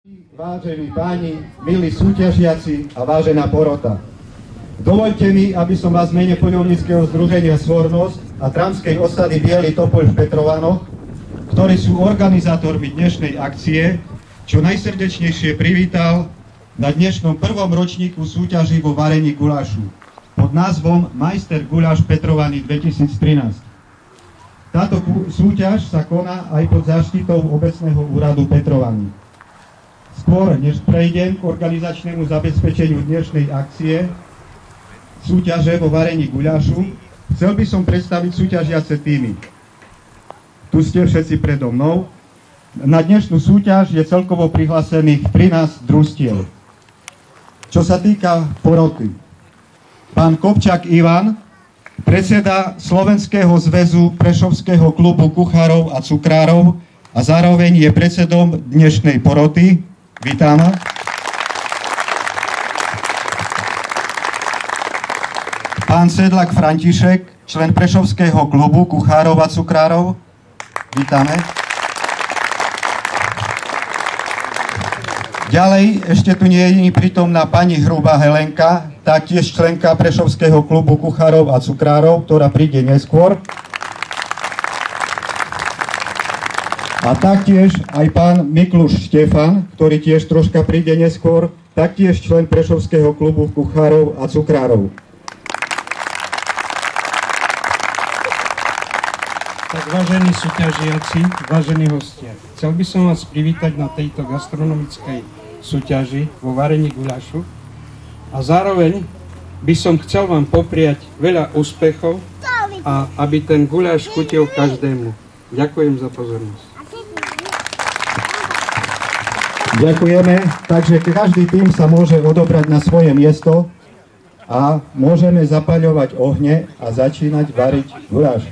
Vážení páni, milí súťažiaci a vážená porota. Dovoľte mi, aby som vás v mene poľovníckeho združenia Svornosť a tramskej osady Biely Topoľ v Petrovanoch, ktorí sú organizátormi dnešnej akcie, čo najsrdečnejšie privítal na dnešnom prvom ročníku súťaží vo varení gulášu pod názvom Majster guláš Petrovany 2013. Táto súťaž sa koná aj pod záštitou obecného úradu Petrovany. Skôr než prejdem k organizačnému zabezpečeniu dnešnej akcie súťaže vo varení guľašu, chcel by som predstaviť súťažiace týmy. Tu ste všetci predo mnou. Na dnešnú súťaž je celkovo prihlásených 13 družstiev. Čo sa týka poroty, pán Kopčák Ivan, predseda Slovenského zväzu Prešovského klubu kuchárov a cukrárov a zároveň je predsedom dnešnej poroty. Vítam. Pán Sedlak František, člen Prešovského klubu kuchárov a cukrárov. Vítame. Ďalej, ešte tu nie je prítomná pani Hrubá Helenka, taktiež členka Prešovského klubu kuchárov a cukrárov, ktorá príde neskôr. A taktiež aj pán Mikluš Štefan, ktorý tiež troška príde neskôr, taktiež člen Prešovského klubu kuchárov a cukrárov. Tak vážení súťažiaci, vážení hostia, chcel by som vás privítať na tejto gastronomickej súťaži vo varení guľašu a zároveň by som chcel vám popriať veľa úspechov a aby ten guľaš chutil každému. Ďakujem za pozornosť. Ďakujeme, takže každý tým sa môže odobrať na svoje miesto a môžeme zapaľovať ohne a začínať variť guľaš.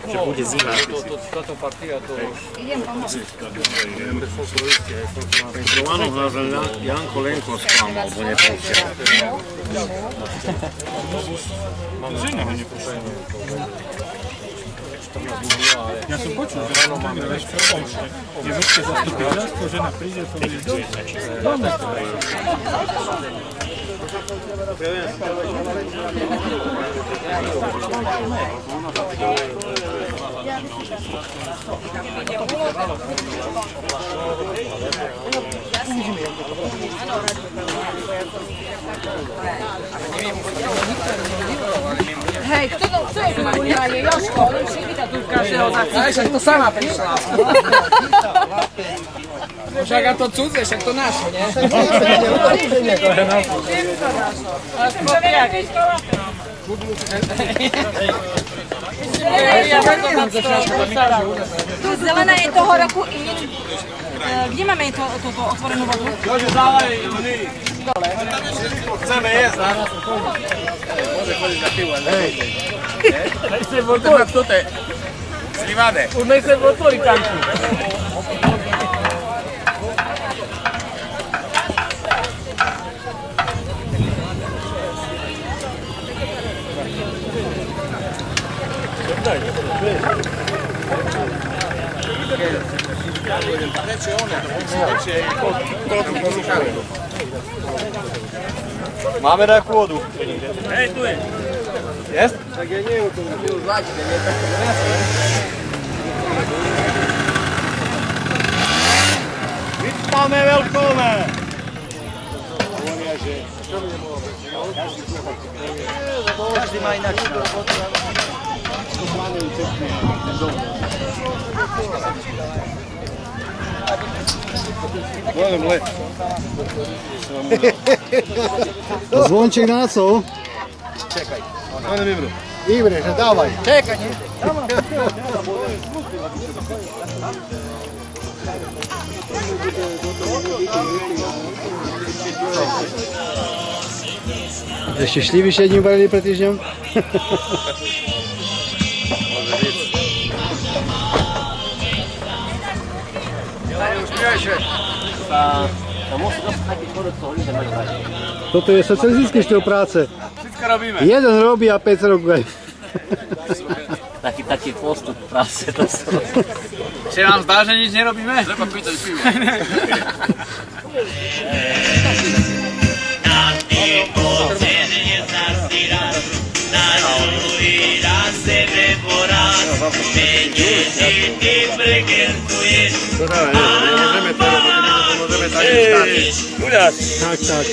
Že bude zima. Táto partia to... Idem pomôcť. Petrovanoch nás Janko Lenko sklamal, bo nepúšťa. Mám žena, ho nepúšťa. Ja som počul, že ráno máme večer omše. Je večer zastupiteľstvo, žena príde, to bude doma. Hej, kto je tu na ulianie? Jožko, on si vidá tu každého za cíti. Však to sama prišla. Však a to cudze, však to naše, nie? Tu zelená je toho roku in. Kde máme toto otvorenú vodu? Chceme jesť, a? Môže chodiť na pivo, ale nechcem otvoriť. Toto je slivade. Už nechcem otvoriť kanku. Máme nejakú vodu? Hej, tu je. Jest? Tak ja nie to zlačite, nie tako. Máme veľkové! Každý má inak. Budem let. Zvonček na co? Čekaj. Máme vybru. Ibre, že dávaj. Čekaj, nie? Ešte šľivyšie dní brali pred týždňom? Toto je socialistický štýl práce. Všetko robíme. Jeden robí a 5 rokov. Taký postup práce to sú. Čiže vám zdá, že nič nerobíme? Treba pýtať pivo. Tak, tak.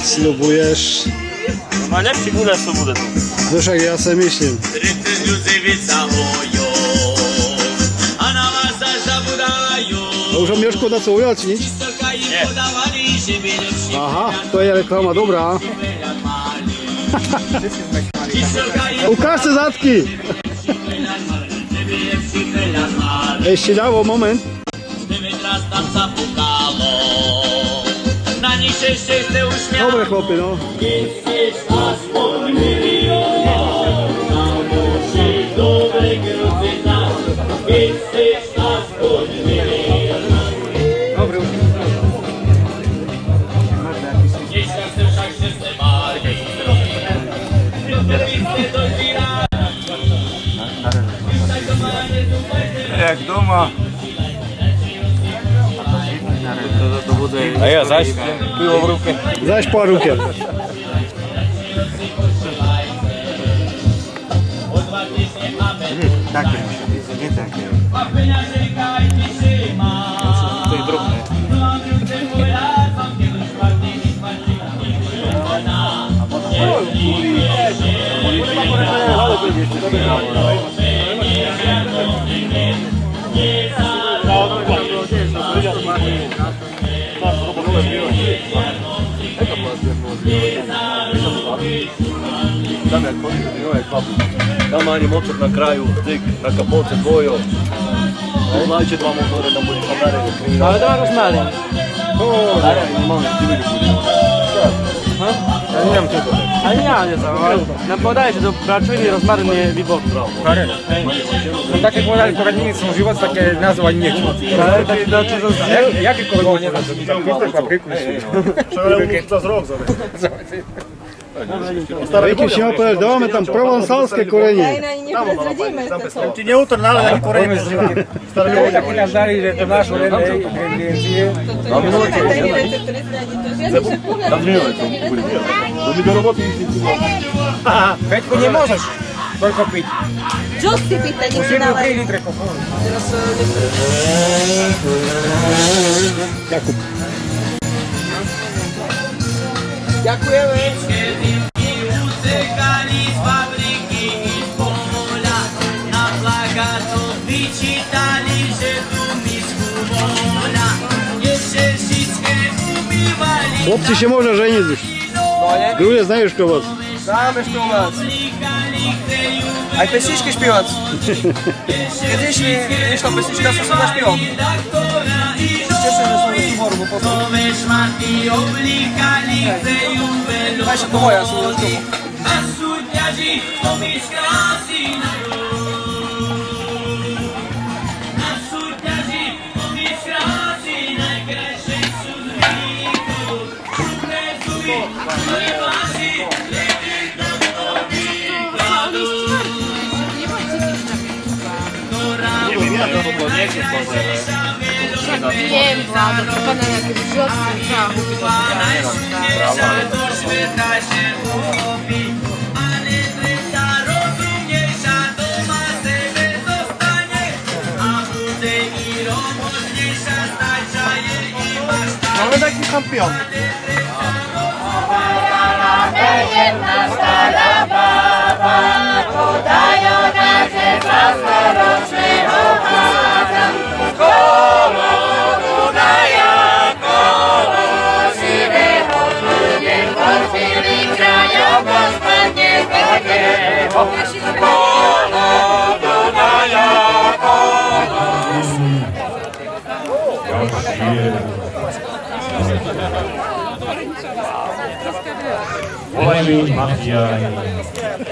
Sľubuješ. Má lepší guľaš to bude tu. No však ja sa myslím. A už vám Jožko dá co ujať, či nič? Nie. Aha, to je reklama dobrá. Ukážte zadky. Ešte ľavo, moment. Dobre chlapi, no. Jak doma. A ja zaš, pivo v ruke. Zaš po ruke. Také, nie také. To je drobné. Tam ani motor na kraju, tik, na kapoce dvojo. Znači dva motore da bude kamere. Ale da rozmali. Ja nemám čo to. Ani ja nie znam, ale nam podaje, že do bračujny rozmaryn je výborný. No také povedali, poradníci sú život, také nazvať niečo. Ale tak do čo zostane? Jaký kolega nie znam, tam pýtaš fabriku si. Čo je to z rok zove. Viete, čo ma povedať, dávame tam provansalské korenie. Ti neutrnali ani korenie. Taký nás darí, že to máš urené ingrediencie. Peťko, nemôžeš toľko piť. Čo si pýta, nech si Musím 3 nalej. litre koforu. Jakub. Ďakujeme. Chłopci się można żenić już. Gruzie znają szkołać. Dáme špiovac. Aj pesničky špiovac. Keď išla pesnička, som sa zašpieval. Ešte tvoja sú už tomu. Wiem, Vlado, to pana nejaké vžosný káhu. Máme taký šampión. Jedna stará baba, podajú na teba storočného pána. Kolo Dunaja, kolo živého, ľudem pospili krajovo, spadne zbogého. Kolo Dunaja, kolo Volajú ich mafiáni,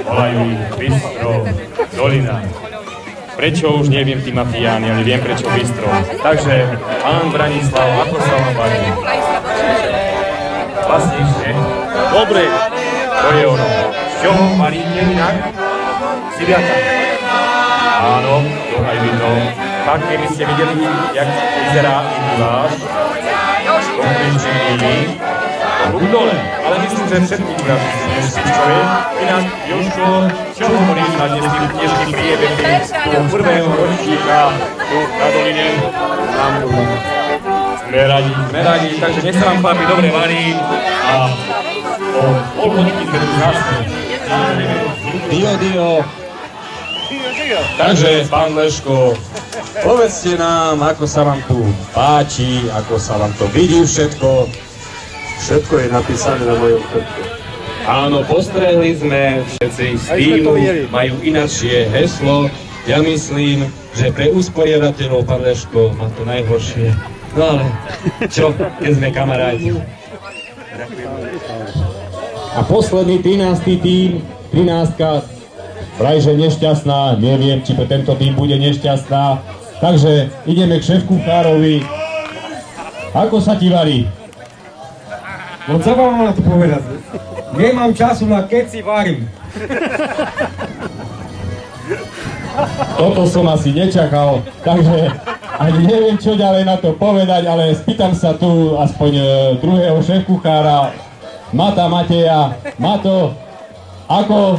volajú ich Bystro, Dolina. Prečo už neviem tí mafiáni, ale viem prečo Bystro. Takže, pán Branislav, ako sa vám baví? Vlastnejšie? Dobre, to je ono. Z čoho varíte inak? Siviaka. Áno, to aj vidno. Tak, keby ste videli, jak vyzerá iný váš, konkrétne rúk dole, ale myslím, že všetkých urazíš, čo je. Inak, Jožko, čo hovoríš na dnešný priebeh toho prvého ročníka tu na Doline? Sme radi, takže nech sa vám chlapi dobre varí a o polhodinky sme tu zase. Dio. Takže, pán Leško, povedzte nám, ako sa vám tu páči, ako sa vám to vidí všetko. Všetko je napísané na mojom chrbte. Áno, postrehli sme všetci z týmu, majú inačšie heslo. Ja myslím, že pre usporiadateľov, pán Leško, má to najhoršie. No ale, čo, keď sme kamaráti. A posledný 13. tým, 13-ka, vrajže nešťastná, neviem, či pre tento tým bude nešťastná. Takže ideme k šéfkuchárovi. Ako sa ti varí? No co vám mám na to povedať? Nemám času na keci, varím. Toto som asi nečakal, takže ani neviem, čo ďalej na to povedať, ale spýtam sa tu aspoň druhého šéfkuchára, Mata Mateja. Mato, ako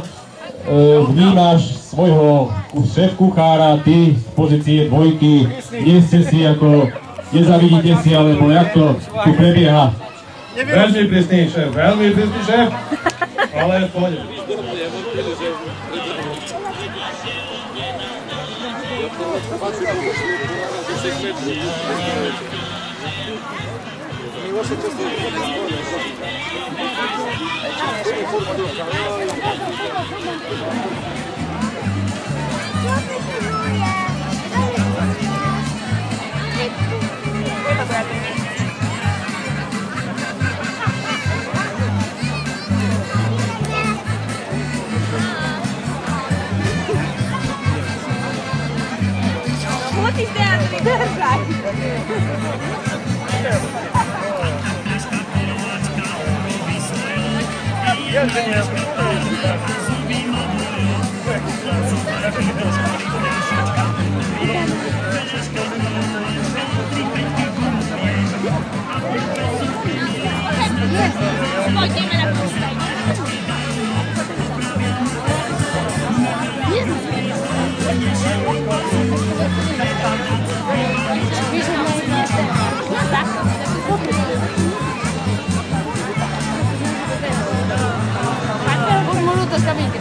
vnímaš svojho šéfkuchára, ty z pozície dvojky? Nie ste si ako, nezavidíte si, alebo jak to tu prebieha? Veľmi prísný šéf, ale poď. Вот и ты, держай. También que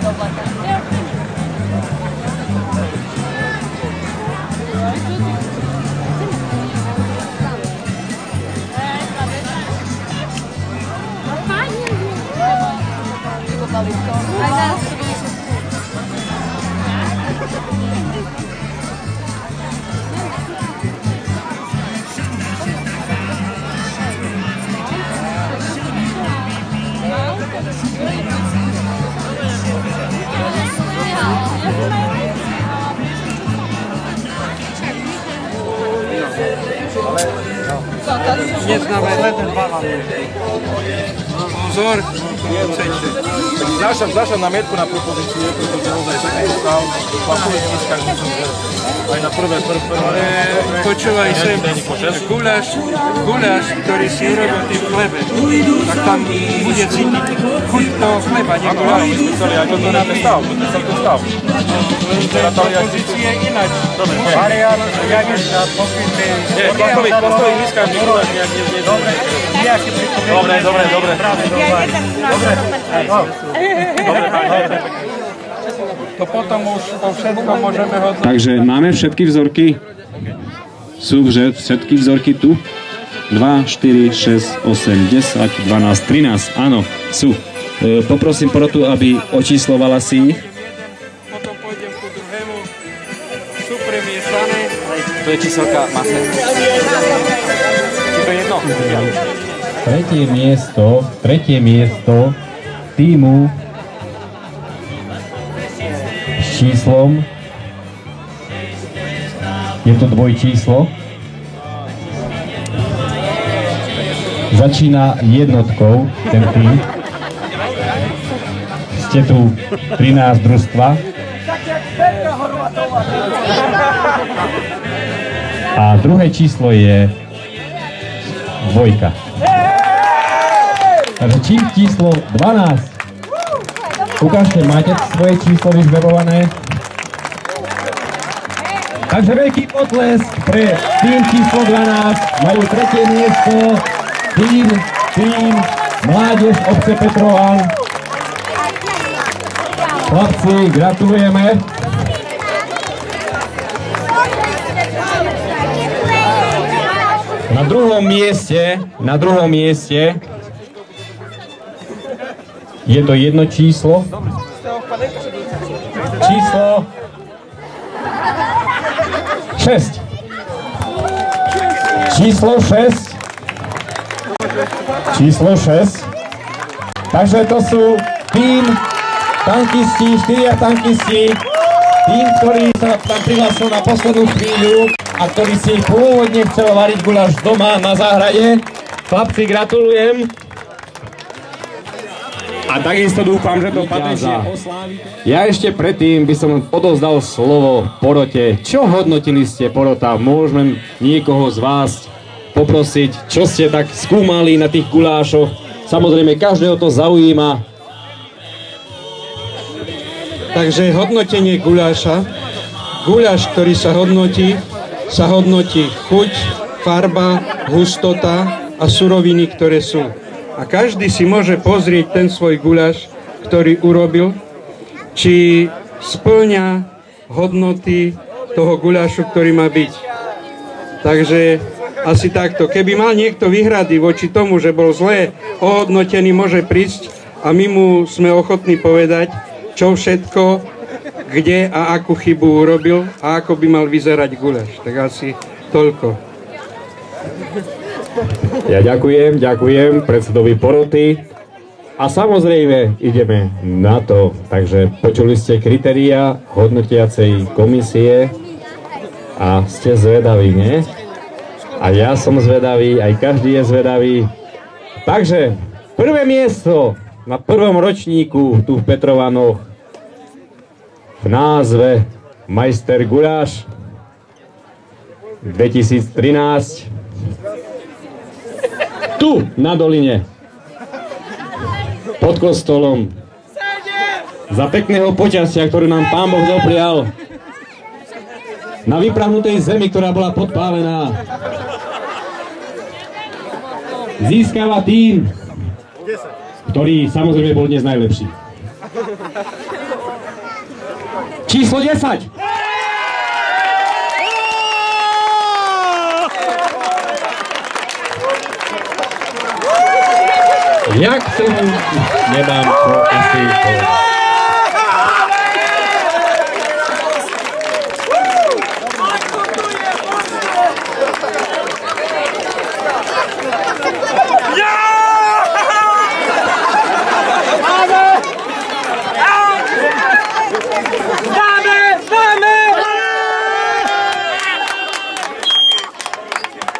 Neznáme. Pozor. Znášam námietku na propozíciu, pretože naozaj pekný stav, pasový tískak, myslím, že aj na prvé. Počúvaj sem, guláš, ktorý si urobil tým chlebe, tak tam bude cítiť chuť toho chleba, nie guláš. My sme chceli aj toto na ten stav, to je celkom stav. Propozície ináč. Marian, ja než na pokrytý... Nie, pasový tískak, nie guláš, nie. Dobre. To potom už po všetko môžeme hodnotiť. Takže máme všetky vzorky? Sú všetky vzorky tu? 2, 4, 6, 8, 10, 12, 13. Áno, sú. Poprosím porotu, aby očíslovala si ich. Potom pôjdem ku druhému. Sú premiešané. To je číselka masy. Či to je jedno? Tretie miesto týmu s číslom, je to dvojčíslo, začína jednotkou ten tým, ste tu 13 družstva a druhé číslo je dvojka. Takže číslo 12. Ukážte, máte svoje číslo vyžrebované. Takže veľký potlesk pre tým číslo 12. Majú tretie miesto. Tým Mládež obce Petrován. Chlapci, gratulujeme. Na druhom mieste je to jedno číslo. Číslo 6. Číslo 6. Takže to sú tým tankisti, 4 tankisti. Tým, ktorý sa tam prihlásil na poslednú chvíľu a ktorý si pôvodne chcel variť guláš doma na záhrade. Chlapci, gratulujem. A takisto dúfam, že to patrične oslávite. Ja ešte predtým by som odovzdal slovo porote. Čo hodnotili ste, porota? Môžeme niekoho z vás poprosiť, čo ste tak skúmali na tých gulášoch? Samozrejme, každého to zaujíma. Takže hodnotenie guláša. Guláš, ktorý sa hodnotí chuť, farba, hustota a suroviny, ktoré sú. A každý si môže pozrieť ten svoj guláš, ktorý urobil, či spĺňa hodnoty toho gulášu, ktorý má byť. Takže asi takto. Keby mal niekto výhrady voči tomu, že bol zle ohodnotený, môže prísť a my mu sme ochotní povedať, čo všetko, kde a akú chybu urobil a ako by mal vyzerať guláš. Tak asi toľko. Ja ďakujem predsedovi poroty a samozrejme ideme na to. Takže počuli ste kritériá hodnotiacej komisie a ste zvedaví, nie? A ja som zvedavý, aj každý je zvedavý. Takže prvé miesto na prvom ročníku tu v Petrovanoch v názve Majster guláš 2013 tu na doline pod kostolom za pekného počasia, ktorú nám Pán Boh doprial na vyprahnutej zemi, ktorá bola podpálená, získava tým, ktorý samozrejme bol dnes najlepší. Číslo 10. Ja k tomu nemám čo asi povedať.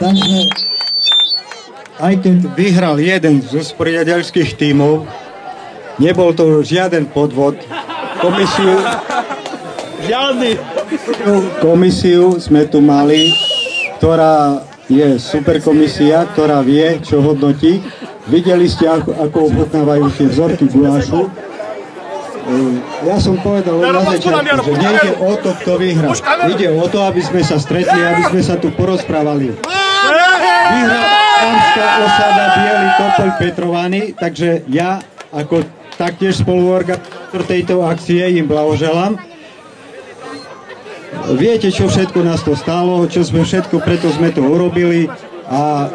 Takže aj keď vyhral jeden zo sporiadateľských tímov, nebol to žiaden podvod. Komisiu sme tu mali, ktorá je superkomisia, ktorá vie, čo hodnotí. Videli ste, ako ochutnávajú tie vzorky gulášu. Ja som povedal na začiatku, že nejde o to, kto vyhrá. Ide o to, aby sme sa stretli, aby sme sa tu porozprávali. Vyhrá Tramská osada Bielý Topoľ Petrovány, takže ja ako taktiež spoluorganizátor tejto akcie im blahoželám. Viete, čo všetko nás to stálo, čo sme všetko, preto sme to urobili a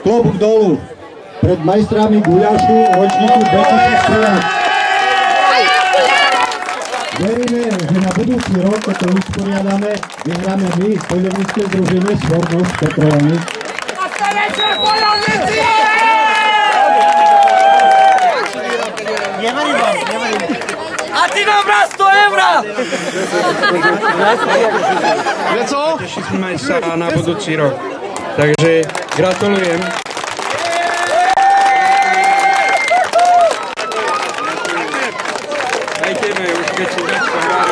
klobúk dolu pred majstrami guľašu ročníku 2013. Veríme, že na budúci rok toto usporiadame, vyhráme my, poľovnícke združenie Svornosť Petrovany. A to večer poľovníci! Neverím vám, neverím. A ty nám raz 100 eurá! Tešíme sa na budúci rok. Takže gratulujem. Dajteme už keď si začne hrať.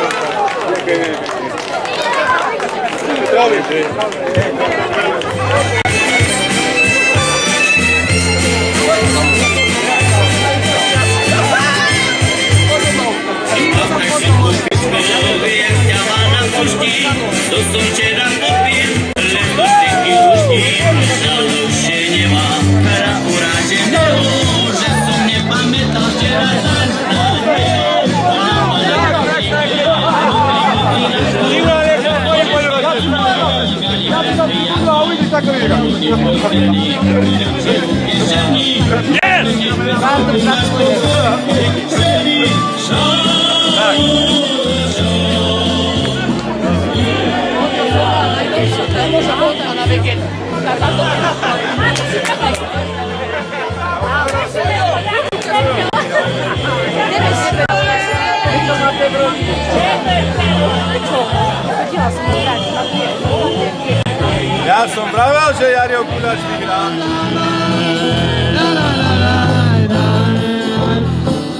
Ja som vravel, že Jario Guľaš vyhrá.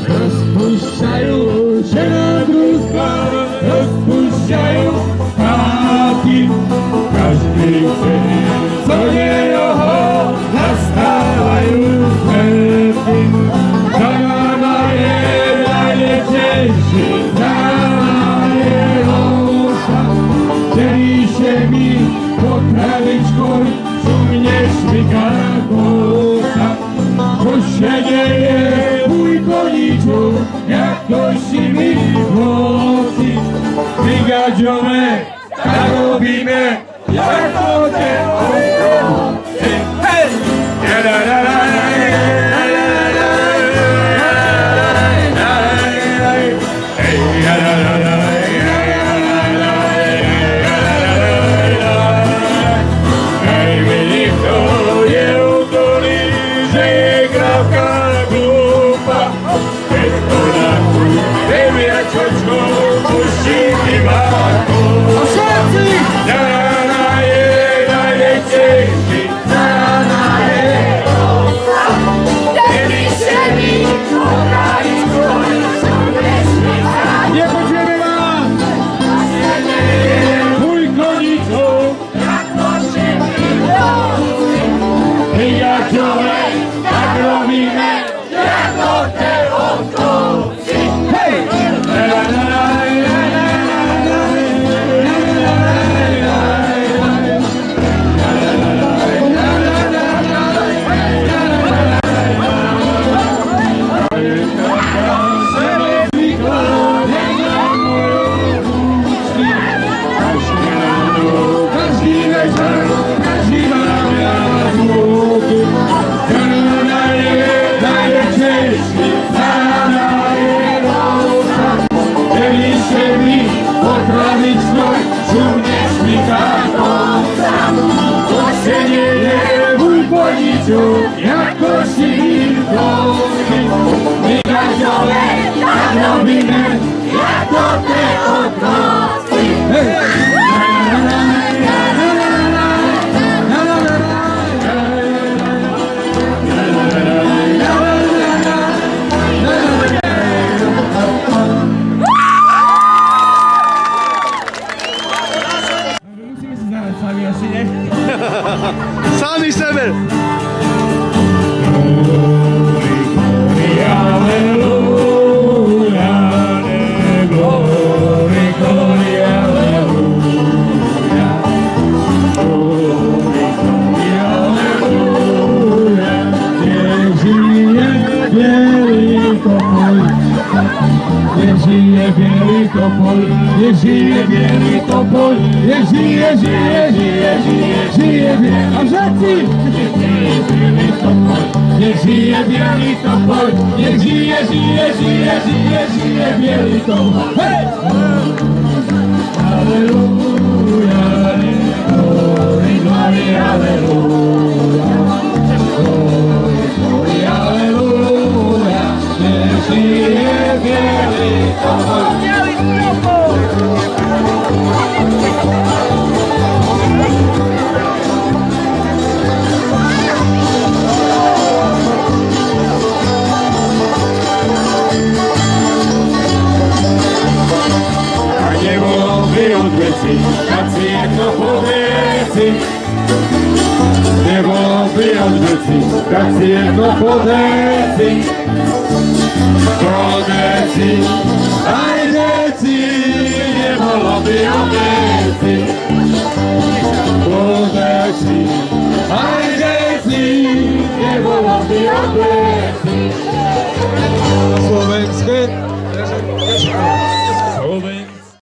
Rozpúšťajú žena družba, rozpúšťajú páky. Každý chce, co je jeho, nastávajú svetky. Zána je najlepšejší, zána je rosa. Čeríše mi pod pravičkou, sumne šviká kosa. Čo še deje, môj koníčku, jako šimi vloci. Vygaďome, tak robíme, jako te ovci. Hej! sami sebe. Niech żyje biały topol, niech żyje biały topol, niech żyje, żyje, żyje, żyje, żyje biały, a rzecy! Niech żyje biały topol, niech żyje, żyje, żyje, żyje, żyje biały topol. Hej! Alleluja, glory, glory, alleluja. Glory, glory, alleluja. Niech żyje biały topol. Tak si jedno podeci, nebolo by odveci, tak si jedno podeci, podeci, aj deci, nebolo by odveci, podeci, aj deci, nebolo by odveci. Slovenské